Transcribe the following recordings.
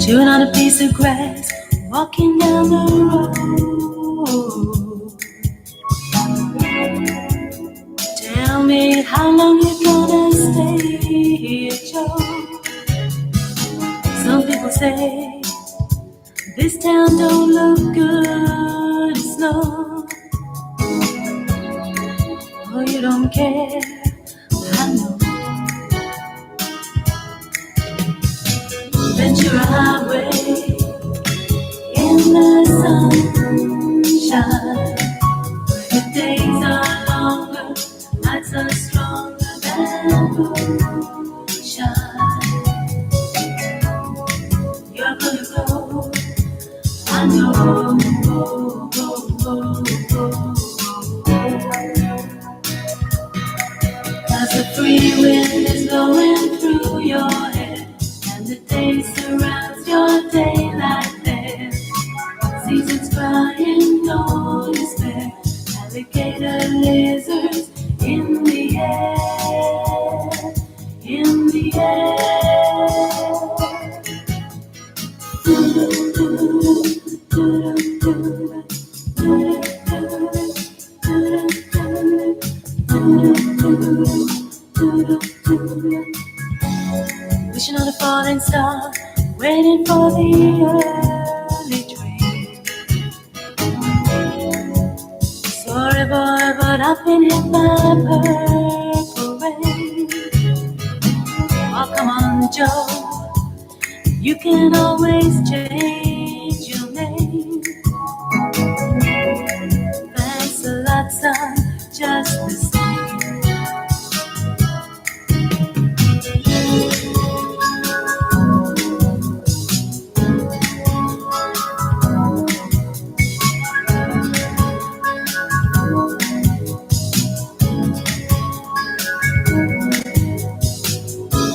Chewing on a piece of grass, walking down the road. Tell me how long you gonna stay, Joe. Some people say this town don't look good, it's slow. Oh, you don't care, I know. Ventura Highway in the sunshine, where the days are longer, nights are stronger than moonshine. You're gonna go, I know. Cause the free wind is blowing through your head, and the day surrounds your daylight there. Seasons crying, no despair. Alligator lizards in the air, in the air. Wishing on a falling star, waiting for the early train. Sorry boy, but I've been hit by purple rain. Oh, come on, Joe, you can always change your name. Thanks a lot, son, just the same.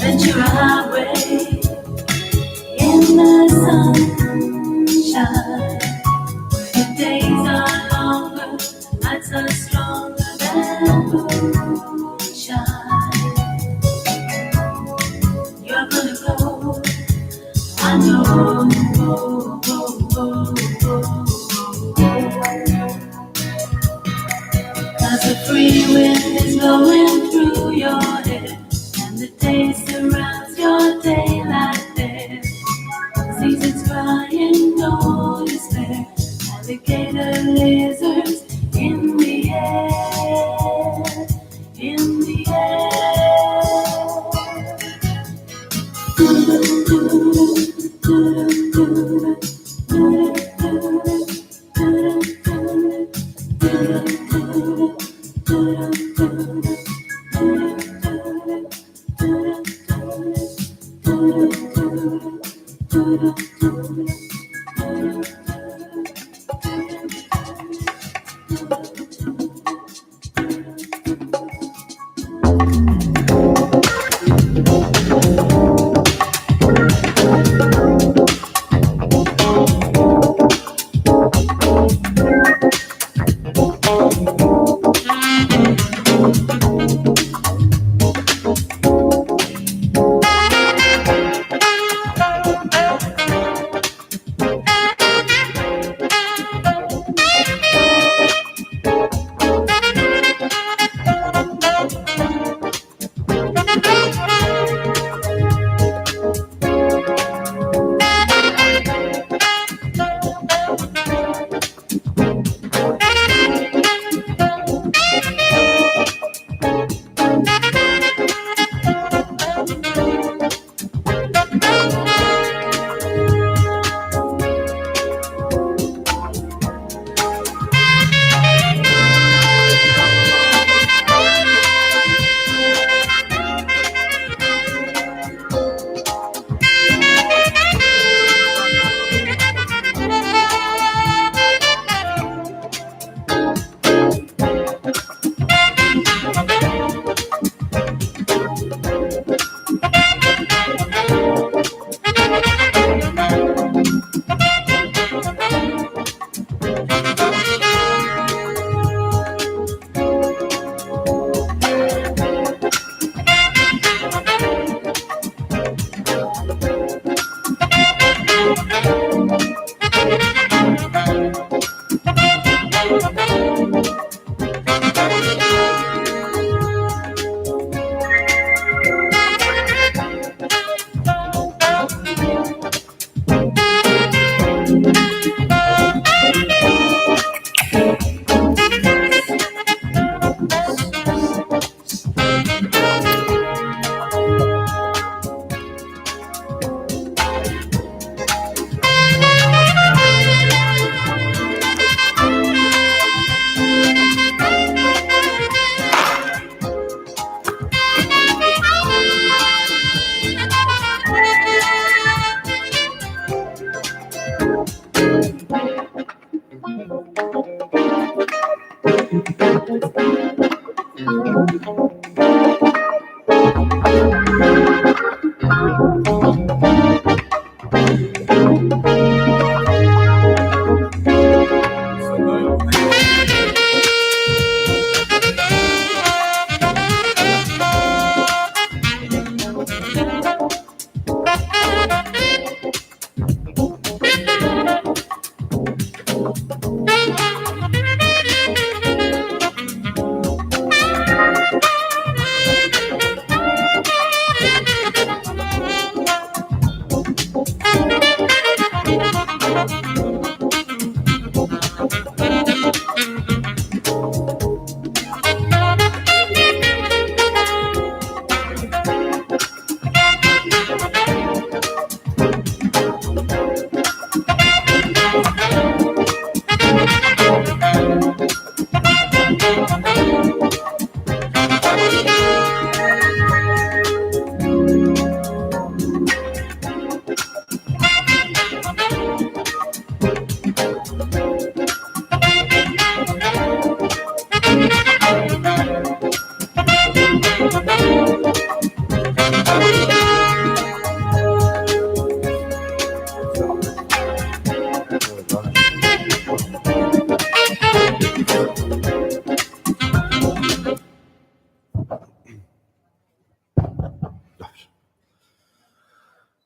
Ventura Highway in the sun. are stronger than moonshine. You're gonna go, I know. Cause the free wind is blowing through your hair, and the day surrounds your daylight there. Seasons crying, no despair. Alligator lizards in the air, in the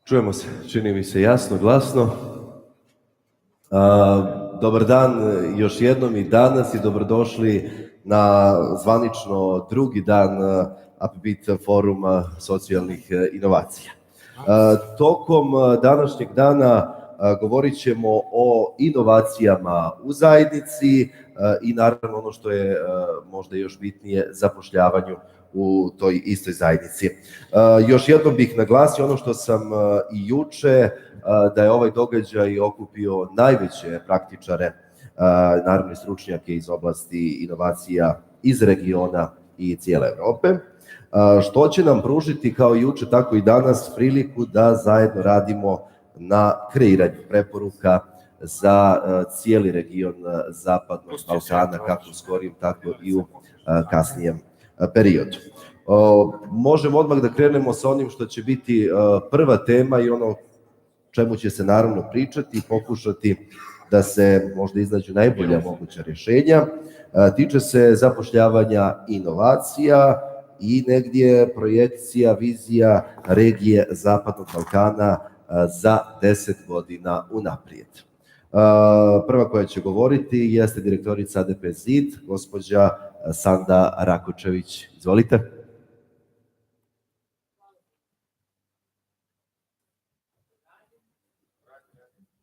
Čujemo se, čini mi se jasno, glasno. Dobar dan još jednom i danas i dobrodošli na zvanično drugi dan Upbeat foruma socijalnih inovacija. Tokom današnjeg dana govorit ćemo o inovacijama u zajednici i naravno ono što je možda još bitnije, zapošljavanju u toj istoj zajednici. Još jednom bih naglasio ono što sam i juče, da je ovaj događaj okupio najveće praktičare, naravno i stručnjake iz oblasti inovacija iz regiona i cijele Evrope, što će nam pružiti kao i juče, tako i danas priliku da zajedno radimo na kreiranju preporuka za cijeli region Zapadnog Balkana, kako u skorijem, tako i u kasnijem periodu. Možemo odmah da krenemo sa onim što će biti prva tema i ono čemu će se naravno pričati i pokušati da se možda iznađu najbolja moguća rješenja. Tiče se zapošljavanja inovacija i negdje projekcija, vizija regije Zapadnog Balkana za 10 godina unaprijed. Prva koja će govoriti jeste direktorica ADP-Zid, gospođa Sanda Rakočević. Izvolite.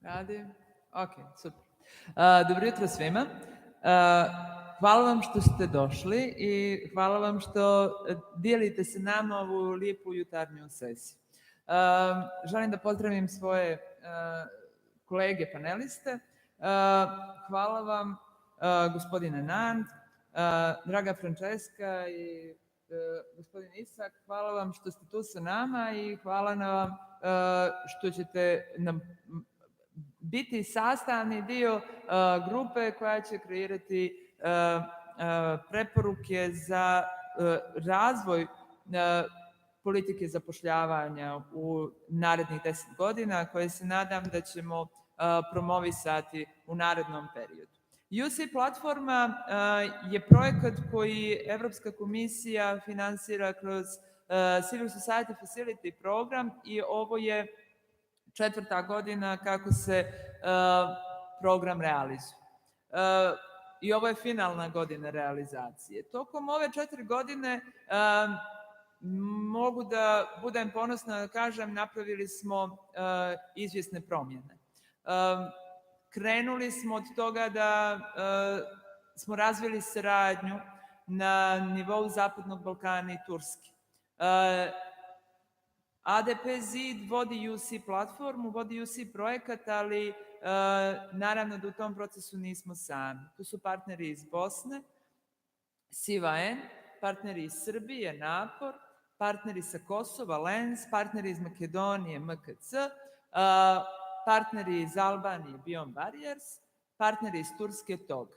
Radi? Ok, super. Dobro jutro svima. Hvala vam što ste došli i hvala vam što dijelite sa nama ovu lijepu jutarnju sesiju. Želim da pozdravim svoje kolege paneliste. Hvala vam gospodine Nand, draga Francesca i gospodin Isak, hvala vam što ste tu sa nama i hvala vam što ćete nam biti sastavni dio grupe koja će kreirati preporuke za razvoj politike zapošljavanja u narednih 10 godina, koje se nadam da ćemo promovisati u narednom periodu. UC platforma je projekat koji Evropska komisija finansira kroz Civil Society Facility program i ovo je 4. godina kako se program realizuje. I ovo je finalna godina realizacije. Tokom ove 4 godine mogu da budem ponosna da kažem, napravili smo izvjesne promjene. Krenuli smo od toga da smo razvili saradnju na nivou Zapadnog Balkana i Turske. ADP-Zid vodi UC platformu, vodi UC projekat, ali naravno da u tom procesu nismo sami. Tu su partneri iz Bosne, SIVA-N, partneri iz Srbije, Napor, partneri sa Kosova, Lens, partneri iz Makedonije, MKC, partneri iz Albanije, Beyond Barriers, partneri iz Turske, TOG.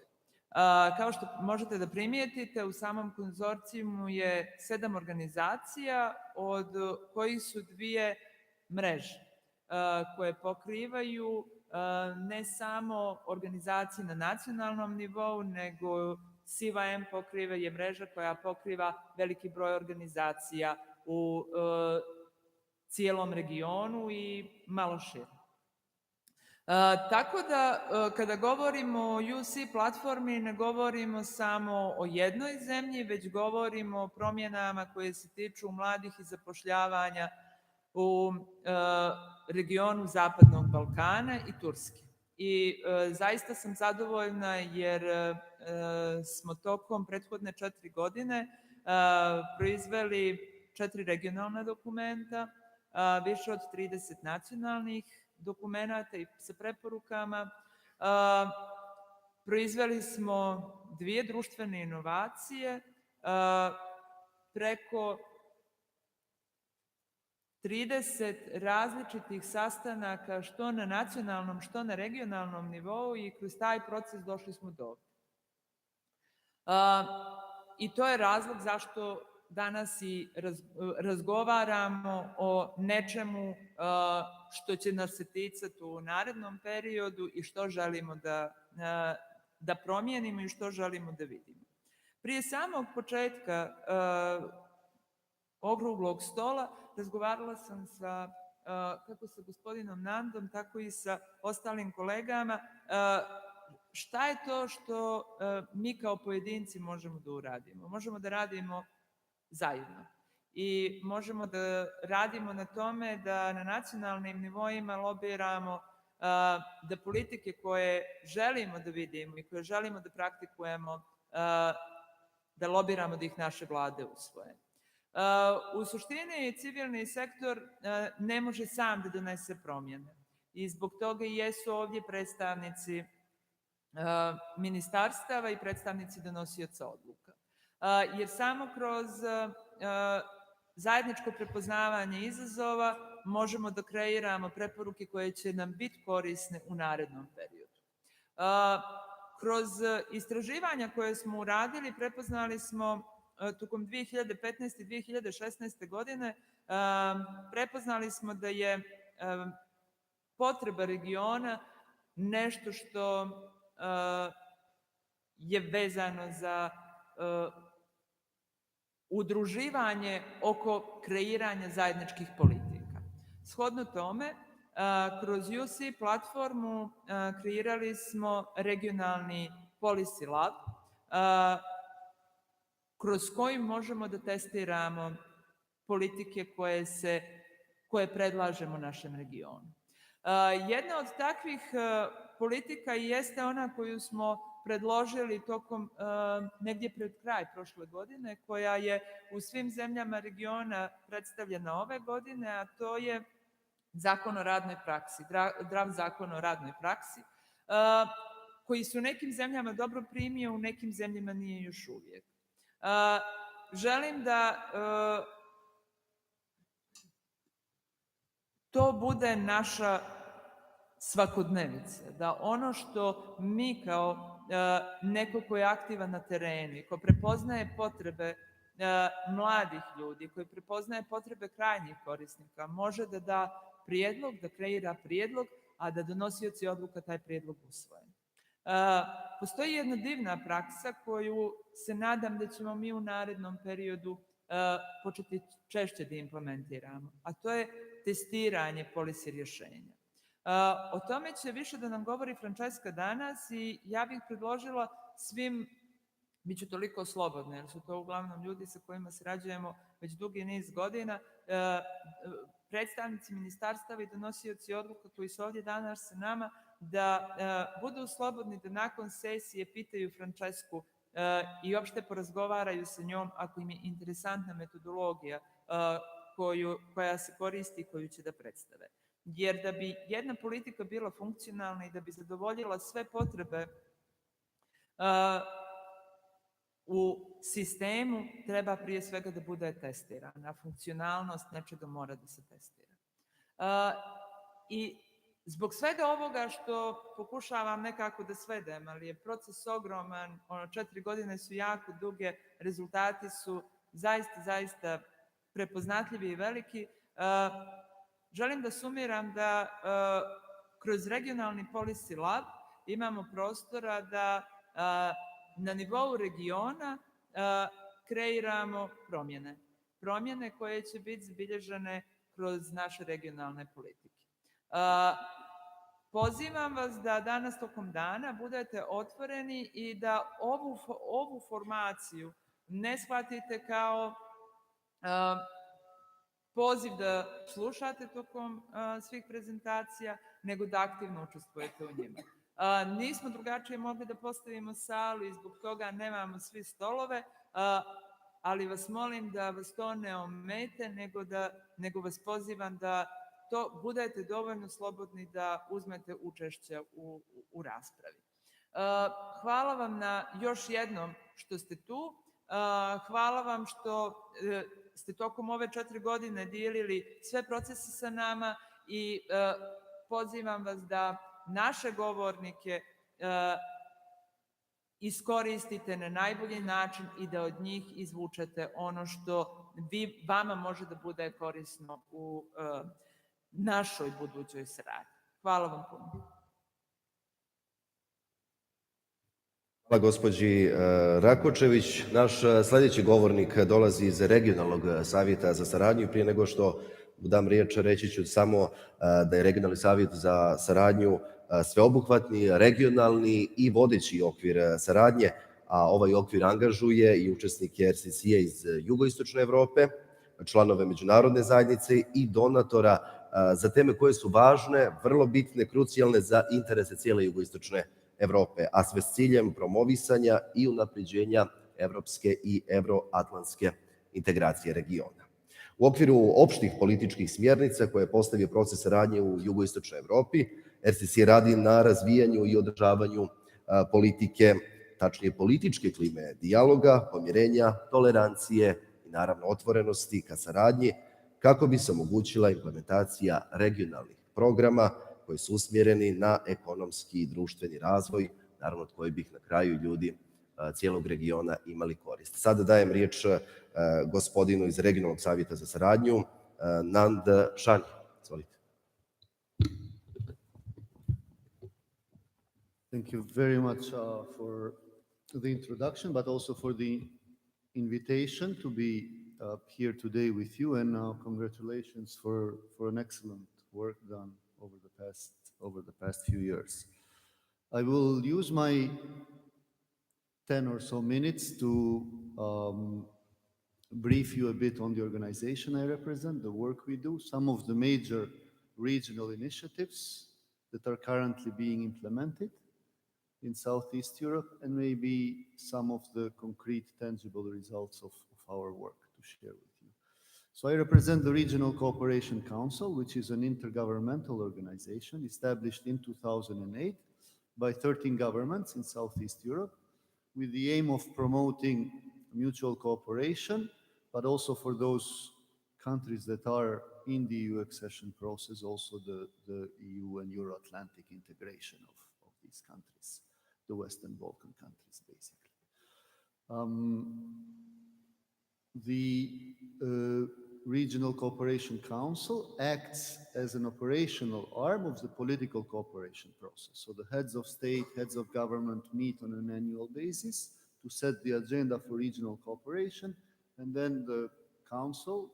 Kao što možete da primijetite, u samom konzorcijumu je 7 organizacija, od kojih su 2 mreže koje pokrivaju ne samo organizacije na nacionalnom nivou, nego SIVA-M pokriva je mreža koja pokriva veliki broj organizacija u cijelom regionu i malo šire. Tako da kada govorimo o UC platformi ne govorimo samo o jednoj zemlji, već govorimo o promjenama koje se tiču mladih i zapošljavanja u regionu Zapadnog Balkana i Turske. I zaista sam zadovoljna jer smo tokom prethodne 4 godine proizveli 4 regionalna dokumenta, više od 30 nacionalnih dokumenata i sa preporukama. Proizveli smo 2 društvene inovacije, preko 30 različitih sastanaka što na nacionalnom, što na regionalnom nivou i kroz taj proces došli smo do ovdje. I to je razlog zašto danas i razgovaramo o nečemu što će nas se ticati u narednom periodu i što želimo da promijenimo i što želimo da vidimo. Prije samog početka okruglog stola razgovarala sam sa kako sa gospodinom Nandom, tako i sa ostalim kolegama, šta je to što mi kao pojedinci možemo da uradimo? Možemo da radimo zajedno i možemo da radimo na tome da na nacionalnim nivoima lobiramo da politike koje želimo da vidimo i koje želimo da praktikujemo, da lobiramo da ih naše vlade usvoje. U suštini civilni sektor ne može sam da donese promjene i zbog toga i jesu ovdje predstavnici ministarstava i predstavnici donosioca odluka. Jer samo kroz zajedničko prepoznavanje izazova možemo da kreiramo preporuke koje će nam biti korisne u narednom periodu. Kroz istraživanja koje smo uradili prepoznali smo tokom 2015. i 2016. godine, prepoznali smo da je potreba regiona nešto što je vezano za udruživanje oko kreiranja zajedničkih politika. Shodno tome, kroz UC platformu kreirali smo regionalni policy lab, kroz koji možemo da testiramo politike koje predlažemo našem regionu. Jedna od takvih politika jeste ona koju smo predložili tokom negdje pred kraj prošle godine, koja je u svim zemljama regiona predstavljena ove godine, a to je zakon o radnoj praksi, zdrav zakon o radnoj praksi, koji se u nekim zemljama dobro primio, u nekim zemljama nije još uvijek. Želim da to bude naša svakodnevica, da ono što mi kao neko ko je aktivan na terenu i ko prepoznaje potrebe mladih ljudi, koji prepoznaje potrebe krajnjih korisnika, može da da prijedlog, da kreira prijedlog, a da donosioci odluka taj prijedlog usvoje. Postoji jedna divna praksa koju se nadam da ćemo mi u narednom periodu početi češće da implementiramo, a to je testiranje policy rješenja. O tome će više da nam govori Francesca danas i ja bih predložila svim, bit ću toliko slobodna jer su to uglavnom ljudi sa kojima sarađujemo već dugi niz godina, predstavnici ministarstava i donosioci odluka koji su ovdje danas sa nama, da budu slobodni da nakon sesije pitaju Francesku i uopšte porazgovaraju sa njom ako im je interesantna metodologija koja se koristi i koju će da predstave. Jer da bi jedna politika bila funkcionalna i da bi zadovoljila sve potrebe u sistemu, treba prije svega da bude testirana. Funkcionalnost nečega mora da se testira. I zbog svega ovoga što pokušavam nekako da svedem, ali je proces ogroman, 4 godine su jako duge, rezultati su zaista prepoznatljivi i veliki, želim da sumiram da kroz regionalni policy lab imamo prostora da na nivou regiona kreiramo promjene koje će biti zabilježene kroz naše regionalne politike. Pozivam vas da danas tokom dana budete otvoreni i da ovu formaciju ne shvatite kao poziv da slušate tokom svih prezentacija, nego da aktivno učestvujete u njima. Nismo drugačije mogli da postavimo salu i zbog toga nemamo svi stolove, ali vas molim da vas to ne omete, nego vas pozivam da to budete dovoljno slobodni da uzmete učešće u raspravi. Hvala vam na još jednom što ste tu. Hvala vam što ste tokom ove 4 godine dijelili sve procese sa nama i pozivam vas da naše govornike iskoristite na najbolji način i da od njih izvučete ono što vama može da bude korisno u našoj budućoj saradnji. Hvala vam puno. Hvala gospođi Rakočević. Naš sljedeći govornik dolazi iz Regionalnog savjeta za saradnju i prije nego što dam riječ, reći ću samo da je Regionalni savjet za saradnju sveobuhvatni, regionalni i vodeći okvir saradnje, a ovaj okvir angažuje i učesnike RCC-a iz jugoistočne Evrope, članove međunarodne zajednice i donatora za teme koje su važne, vrlo bitne, krucijalne za interese cijele jugoistočne Evrope, a sve s ciljem promovisanja i unapređenja evropske i evroatlantske integracije regiona. U okviru opštih političkih smjernica koje je postavio proces saradnje u jugoistočnoj Evropi, RCC radi na razvijanju i održavanju politike, tačnije političke klime dijaloga, pomirenja, tolerancije i naravno otvorenosti ka saradnji, kako bi se omogućila implementacija regionalnih programa koji su usmjereni na ekonomski i društveni razvoj, naravno od kojih bi na kraju ljudi cijelog regiona imali korist. Sada dajem riječ gospodinu iz Regionalnog savjeta za saradnju, Nand Šani. Izvolite. Thank you very much for the introduction, but also for the invitation to be here today with you, and congratulations for an excellent work done over the past few years. I will use my 10 or so minutes to brief you a bit on the organization I represent, the work we do, some of the major regional initiatives that are currently being implemented in Southeast Europe, and maybe some of the concrete, tangible results of our work to share with you. So I represent the Regional Cooperation Council, which is an intergovernmental organization established in 2008 by 13 governments in Southeast Europe, with the aim of promoting mutual cooperation, but also for those countries that are in the EU accession process, also the EU and Euro-Atlantic integration of these countries, the Western Balkan countries, basically. The Regional Cooperation Council acts as an operational arm of the political cooperation process. So the heads of state, heads of government meet on an annual basis to set the agenda for regional cooperation, and then the council,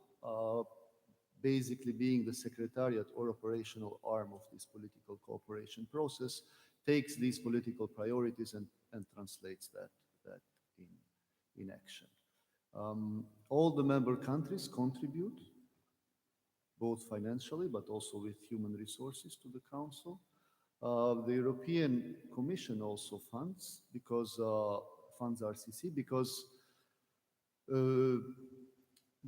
basically being the secretariat or operational arm of this political cooperation process, takes these political priorities and translates that in action. All the member countries contribute, both financially but also with human resources, to the Council. The European Commission also funds RCC because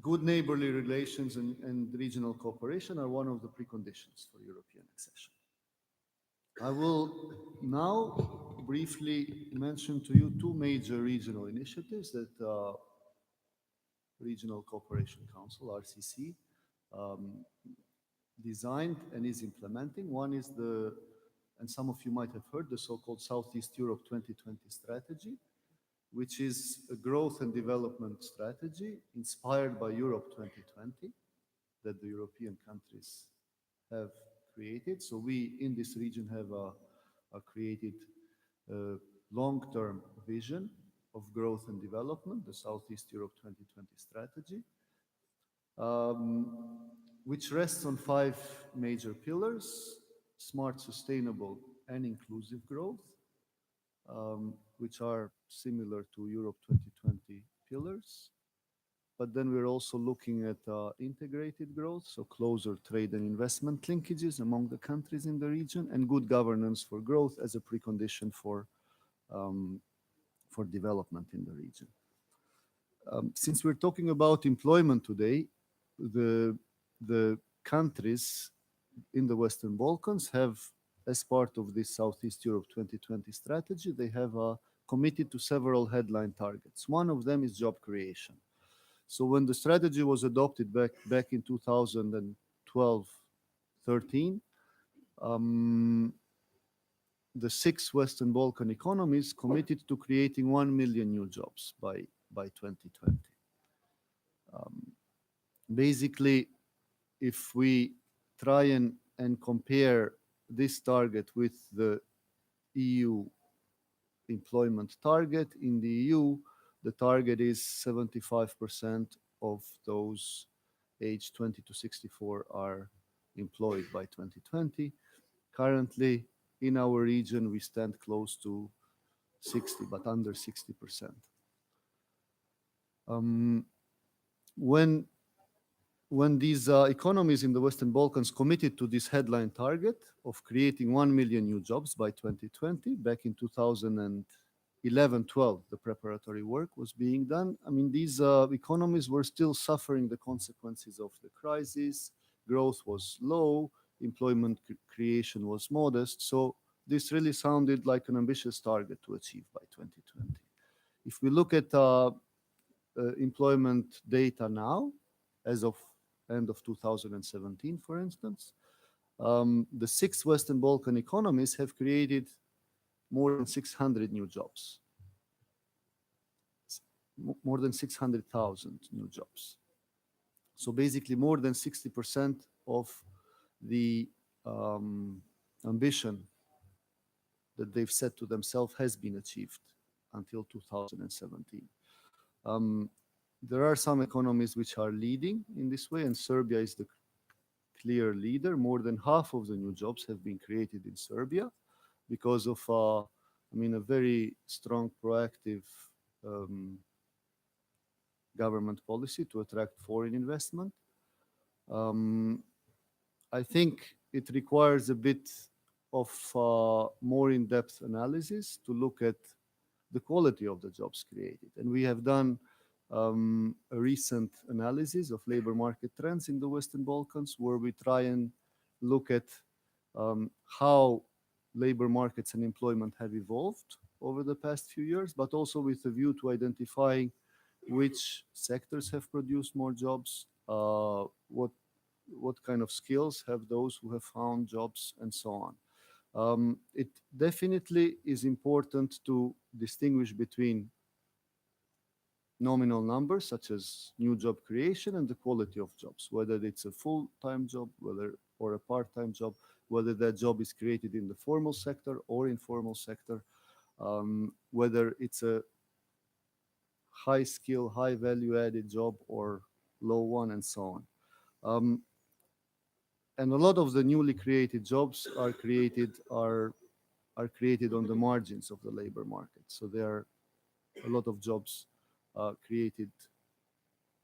good neighborly relations and regional cooperation are one of the preconditions for European accession. I will now briefly mention to you two major regional initiatives that Regional Cooperation Council, RCC, designed and is implementing. One is and some of you might have heard, the so-called Southeast Europe 2020 strategy, which is a growth and development strategy inspired by Europe 2020 that the European countries have created. So we in this region have created a long-term vision of growth and development, the Southeast Europe 2020 strategy, which rests on 5 major pillars: smart, sustainable, and inclusive growth, which are similar to Europe 2020 pillars. But then we're also looking at integrated growth, so closer trade and investment linkages among the countries in the region, and good governance for growth as a precondition for development in the region. Since we're talking about employment today, the countries in the Western Balkans have, as part of this Southeast Europe 2020 strategy, they have committed to several headline targets. One of them is job creation. So when the strategy was adopted back in 2012-13, the 6 Western Balkan economies committed to creating 1 million new jobs by 2020. Basically, if we try and compare this target with the EU employment target, in the EU, the target is 75% of those aged 20 to 64 are employed by 2020. Currently, in our region, we stand close to 60, but under 60%. When these economies in the Western Balkans committed to this headline target of creating 1 million new jobs by 2020, back in 2011-12, the preparatory work was being done. I mean, these economies were still suffering the consequences of the crisis. Growth was low, employment creation was modest. So this really sounded like an ambitious target to achieve by 2020. If we look at employment data now, as of end of 2017, for instance, the 6 Western Balkan economies have created more than 600 new jobs, more than 600,000 new jobs. So basically more than 60% of the ambition that they've set to themselves has been achieved until 2017. There are some economies which are leading in this way, and Serbia is the clear leader. More than half of the new jobs have been created in Serbia because of, a very strong proactive government policy to attract foreign investment. I think it requires a bit of more in-depth analysis to look at the quality of the jobs created. And we have done a recent analysis of labor market trends in the Western Balkans, where we try and look at how labor markets and employment have evolved over the past few years, but also with a view to identifying which sectors have produced more jobs, what kind of skills have those who have found jobs, and so on. It definitely is important to distinguish between nominal numbers, such as new job creation, and the quality of jobs, whether it's a full-time job, or a part-time job, whether that job is created in the formal sector or informal sector, whether it's a high skill, high value added job or low one, and so on. And a lot of the newly created jobs are created on the margins of the labor market. So there are a lot of jobs created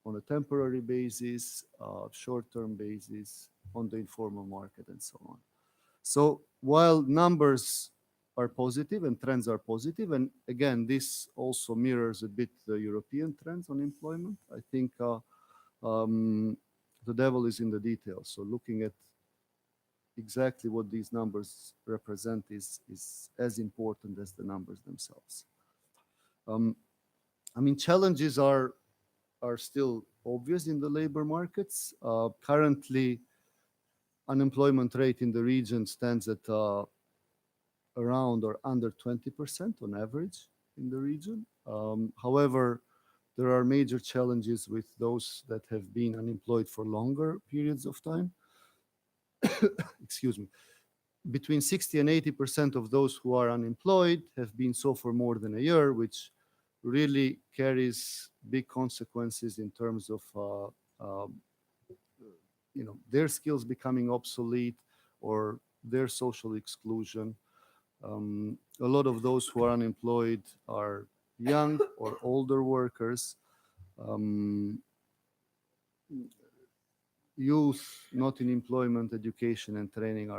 on a temporary basis, short-term basis, on the informal market, and so on. So while numbers are positive and trends are positive, and again, this also mirrors a bit the European trends on employment, I think the devil is in the details. So looking at exactly what these numbers represent is as important as the numbers themselves. Challenges are still obvious in the labor markets. Currently, unemployment rate in the region stands at around or under 20% on average in the region. However, there are major challenges with those that have been unemployed for longer periods of time. Excuse me. Between 60 and 80% of those who are unemployed have been so for more than a year, which really carries big consequences in terms of their skills becoming obsolete or their social exclusion. A lot of those who are unemployed are young or older workers. Youth not in employment, education, and training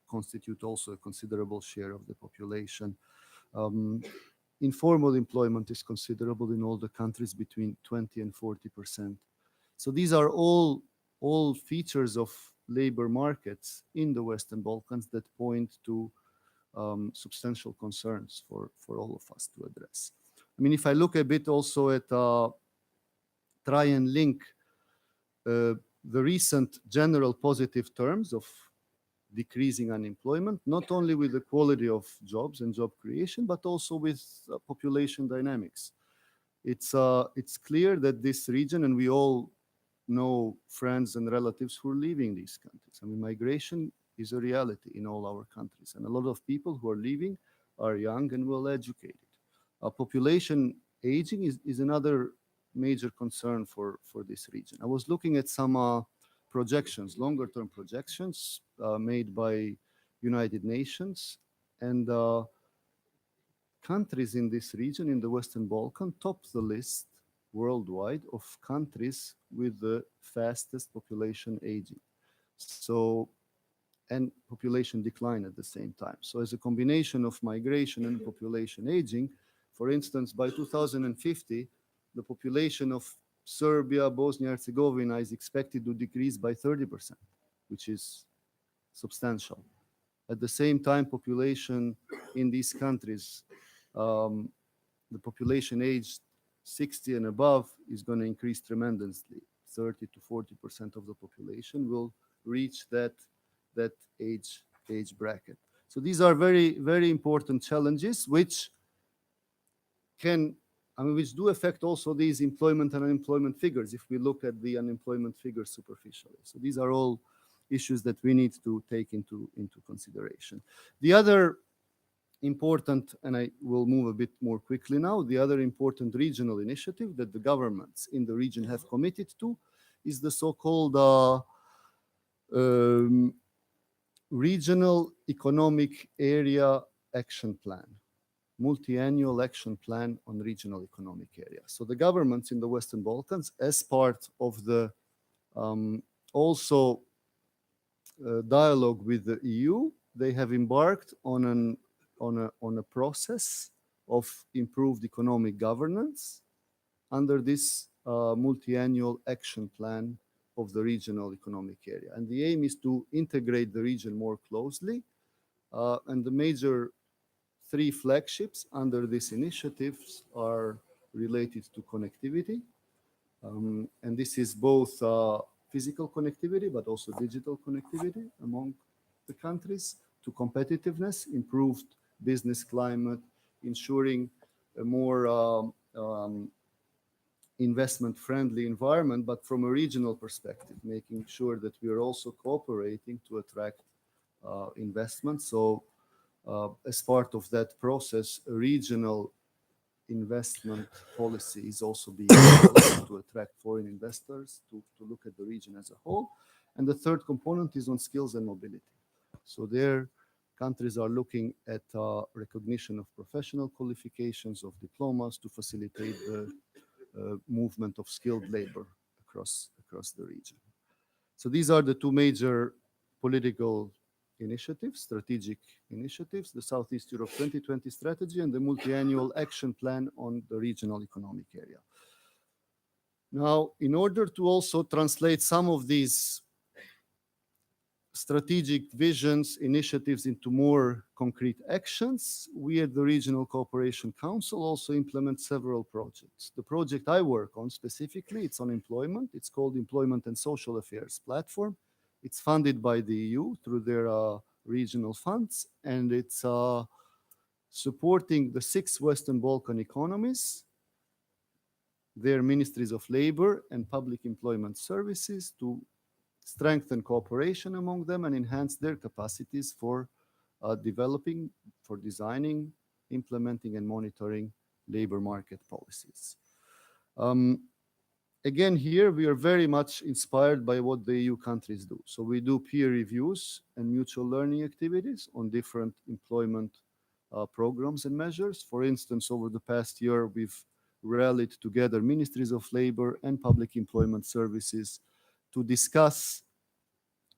constitute also a considerable share of the population. Informal employment is considerable in all the countries, between 20 and 40%. So these are all features of labor markets in the Western Balkans that point to substantial concerns for all of us to address. If I look a bit also at try and link the recent general positive terms of decreasing unemployment, not only with the quality of jobs and job creation, but also with population dynamics. It's clear that this region, and we all know friends and relatives who are leaving these countries. Migration is a reality in all our countries, and a lot of people who are leaving are young and well educated. Population aging is another major concern for this region. I was looking at some projections, longer-term projections made by United Nations, and countries in this region, in the Western Balkan, top the list worldwide of countries with the fastest population aging. So, and population decline at the same time. So as a combination of migration and population aging, for instance, by 2050, the population of Serbia, Bosnia and Herzegovina is expected to decrease by 30%, which is substantial. At the same time, population in these countries, the population aged 60 and above is going to increase tremendously. 30 to 40% of the population will reach that age bracket. So these are very, very important challenges which which do affect also these employment and unemployment figures if we look at the unemployment figures superficially. So these are all issues that we need to take into consideration. The other important, and I will move a bit more quickly now, the other important regional initiative that the governments in the region have committed to is the so-called Regional Economic Area Action Plan, multi-annual action plan on regional economic area. So the governments in the Western Balkans, as part of the also dialogue with the EU, they have embarked on a process of improved economic governance under this multi-annual action plan of the regional economic area. And the aim is to integrate the region more closely. And the major three flagships under these initiatives are related to connectivity. And this is both physical connectivity, but also digital connectivity among the countries, to competitiveness, improved business climate, ensuring a more investment-friendly environment, but from a regional perspective, making sure that we are also cooperating to attract investment. So as part of that process, a regional investment policy is also being developed to attract foreign investors, to look at the region as a whole. And the third component is on skills and mobility. So there, countries are looking at recognition of professional qualifications, of diplomas, to facilitate the movement of skilled labor across the region. So these are the two major political initiatives, strategic initiatives, the Southeast Europe 2020 strategy and the multi-annual action plan on the regional economic area. Now, in order to also translate some of these strategic visions, initiatives into more concrete actions, we at the Regional Cooperation Council also implement several projects. The project I work on specifically, it's on employment. It's called Employment and Social Affairs Platform. It's funded by the EU through their regional funds, and it's supporting the 6 Western Balkan economies, their ministries of labor and public employment services, to strengthen cooperation among them and enhance their capacities for developing, for designing, implementing, and monitoring labor market policies. Again, here we are very much inspired by what the EU countries do. So we do peer reviews and mutual learning activities on different employment programs and measures. For instance, over the past year, we've rallied together ministries of labor and public employment services to discuss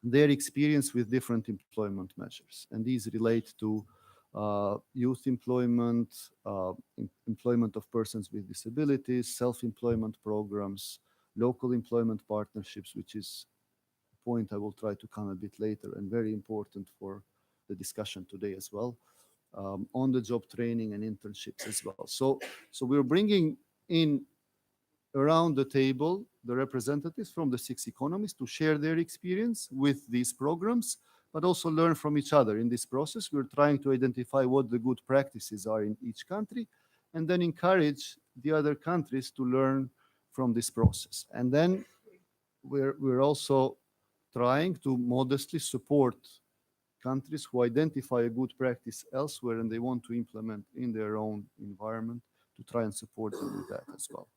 their experience with different employment measures. And these relate to youth employment, employment of persons with disabilities, self-employment programs, local employment partnerships, which is a point I will try to come a bit later and very important for the discussion today as well, on-the-job training and internships as well. So we're bringing in around the table the representatives from the 6 economies to share their experience with these programs, but also learn from each other. In this process, we're trying to identify what the good practices are in each country, and then encourage the other countries to learn from this process. And then we're also trying to modestly support countries who identify a good practice elsewhere and they want to implement in their own environment, to try and support them with that as well.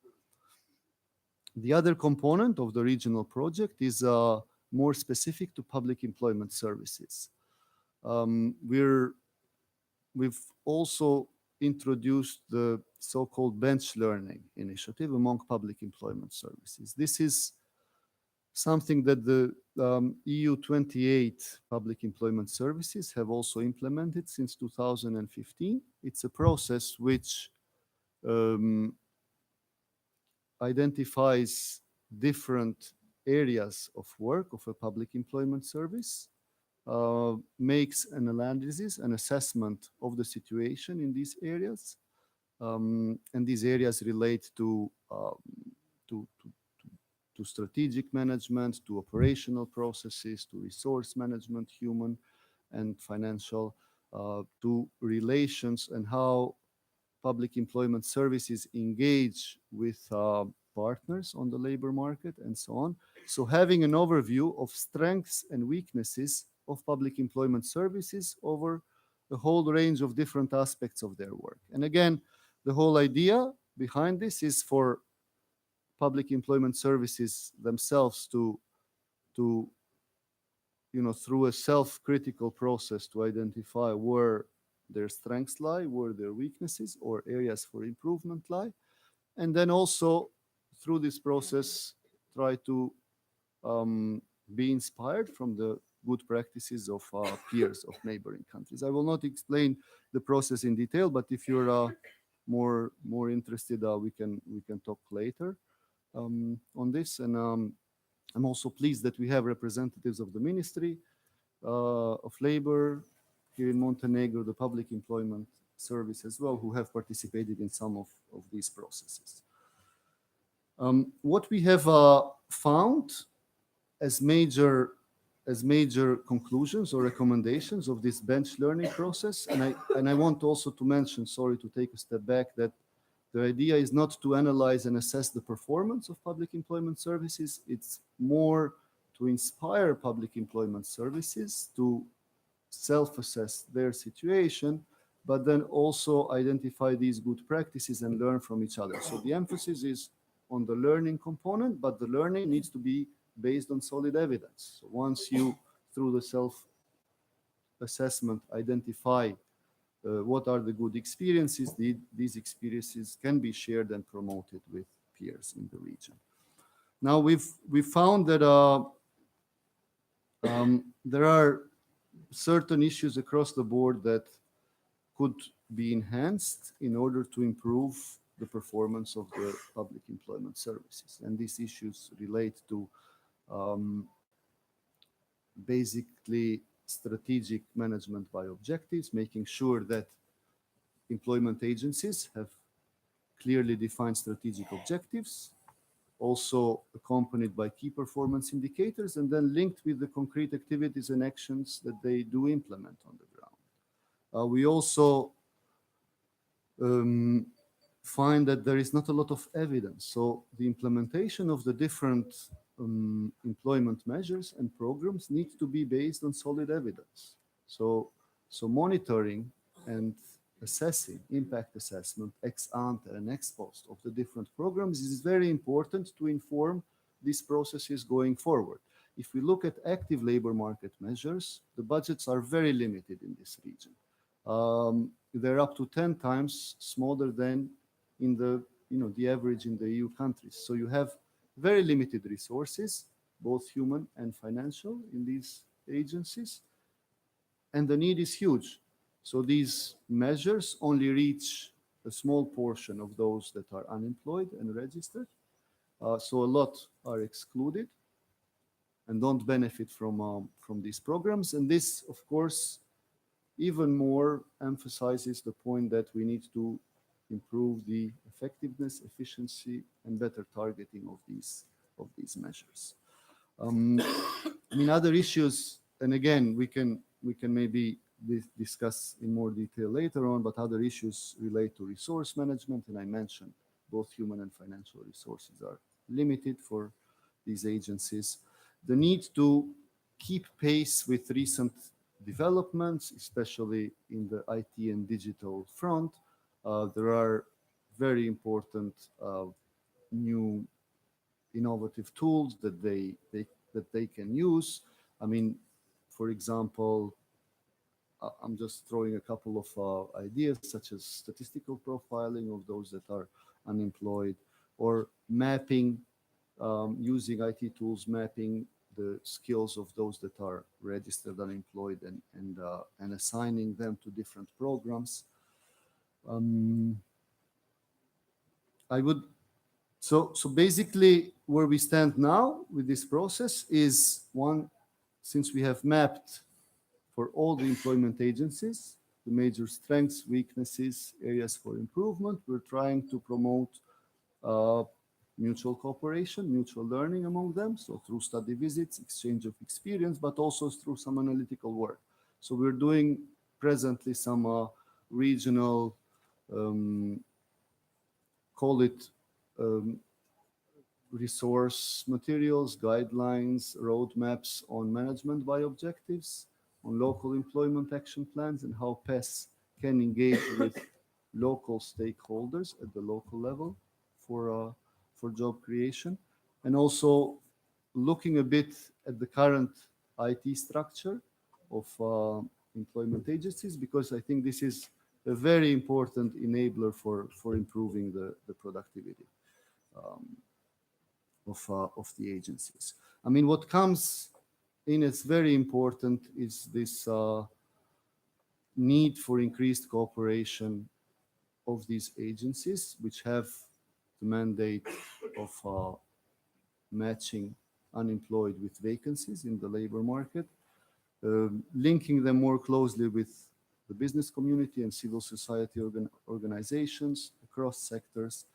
The other component of the regional project is more specific to public employment services. We've also introduced the so-called bench learning initiative among public employment services. This is something that the EU 28 public employment services have also implemented since 2015. It's a process which um, identifies different areas of work of a public employment service, makes an analysis, an assessment of the situation in these areas, and these areas relate to, to, to strategic management, to operational processes, to resource management, human and financial, to relations and how public employment services engage with partners on the labor market and so on. So having an overview of strengths and weaknesses of public employment services over a whole range of different aspects of their work. And again, the whole idea behind this is for public employment services themselves to through a self-critical process to identify where their strengths lie, where their weaknesses or areas for improvement lie, and then also through this process try to be inspired from the good practices of peers of neighboring countries. I will not explain the process in detail, but if you're more interested, we can talk later on this. And I'm also pleased that we have representatives of the Ministry of Labor here in Montenegro, the Public Employment Service as well, who have participated in some of these processes. What we have found as major conclusions or recommendations of this bench learning process, and I want also to mention, sorry to take a step back, that the idea is not to analyze and assess the performance of public employment services. It's more to inspire public employment services to self-assess their situation, but then also identify these good practices and learn from each other. So the emphasis is on the learning component, but the learning needs to be based on solid evidence. So once you, through the self-assessment, identify what are the good experiences, these experiences can be shared and promoted with peers in the region. Now we've found that there are certain issues across the board that could be enhanced in order to improve the performance of the public employment services. And these issues relate to basically strategic management by objectives, making sure that employment agencies have clearly defined strategic objectives, also accompanied by key performance indicators, and then linked with the concrete activities and actions that they do implement on the ground. We also find that there is not a lot of evidence. So the implementation of the different employment measures and programs need to be based on solid evidence. So monitoring and assessing, impact assessment, ex ante and ex post of the different programs is very important to inform these processes going forward. If we look at active labor market measures, the budgets are very limited in this region. They're up to 10 times smaller than in the average in the EU countries. So you have very limited resources, both human and financial, in these agencies, and the need is huge. So these measures only reach a small portion of those that are unemployed and registered. So a lot are excluded and don't benefit from these programs. And this, of course, even more emphasizes the point that we need to improve the effectiveness, efficiency, and better targeting of these measures. Other issues, and again, we can maybe discuss in more detail later on, but other issues relate to resource management, and I mentioned both human and financial resources are limited for these agencies. The need to keep pace with recent developments, especially in the IT and digital front. There are very important new innovative tools that they can use. I mean, for example, I'm just throwing a couple of ideas, such as statistical profiling of those that are unemployed, or mapping, using IT tools, mapping the skills of those that are registered unemployed and assigning them to different programs. So basically where we stand now with this process is, one, since we have mapped for all the employment agencies the major strengths, weaknesses, areas for improvement, we're trying to promote mutual cooperation, mutual learning among them, so through study visits, exchange of experience, but also through some analytical work. So we're doing presently some regional, call it resource materials, guidelines, roadmaps on management by objectives, on local employment action plans, and how PES can engage with local stakeholders at the local level for job creation, and also looking a bit at the current IT structure of employment agencies, because I think this is a very important enabler for improving the productivity of the agencies. I mean, what comes in as very important is this need for increased cooperation of these agencies, which have the mandate of matching unemployed with vacancies in the labor market, linking them more closely with the business community and civil society organizations across sectors,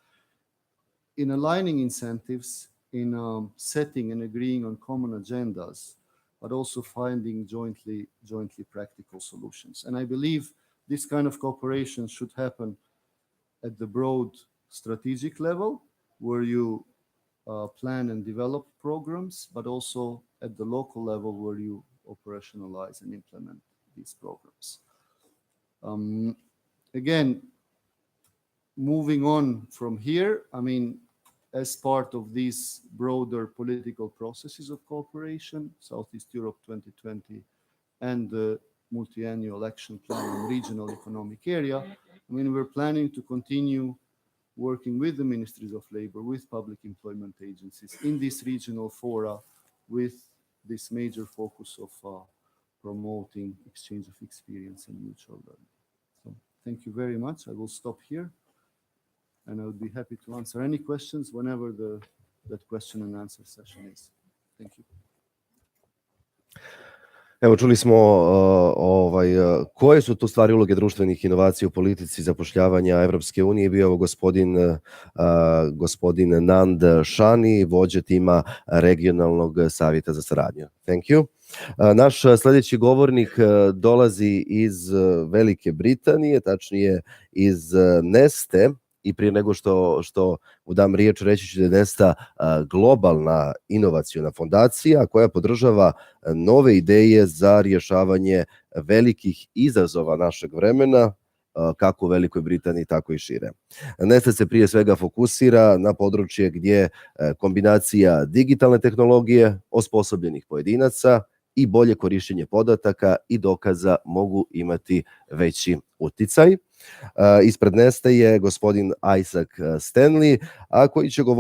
in aligning incentives, in setting and agreeing on common agendas, but also finding jointly practical solutions. And I believe this kind of cooperation should happen at the broad strategic level, where you plan and develop programs, but also at the local level, where you operationalize and implement these programs. Again, moving on from here, I mean, as part of these broader political processes of cooperation, Southeast Europe 2020 and the multi-annual action plan on regional economic area, I mean, we're planning to continue working with the ministries of labor, with public employment agencies in these regional fora, with this major focus of promoting exchange of experience and mutual learning. So thank you very much. I will stop here, and I would be happy to answer any questions whenever that question and answer session is. Thank you. Evo, čuli smo koje su tu stvari uloge društvenih inovacija u politici zapošljavanja Evropske unije. Bio ovo gospodin Nand Šani, vođa tima regionalnog savjeta za saradnju. Thank you. Naš sljedeći govornik dolazi iz Velike Britanije, tačnije iz Neste. I prije nego što mu dam riječ, reći ću da je Nesta globalna inovaciona fondacija koja podržava nove ideje za rješavanje velikih izazova našeg vremena, kako u Velikoj Britaniji, tako i šire. Nesta se prije svega fokusira na područje gdje kombinacija digitalne tehnologije, osposobljenih pojedinaca i bolje korištenje podataka i dokaza mogu imati veći uticaj. Ispred Neste je gospodin Isaac Stanley, a koji će govoriti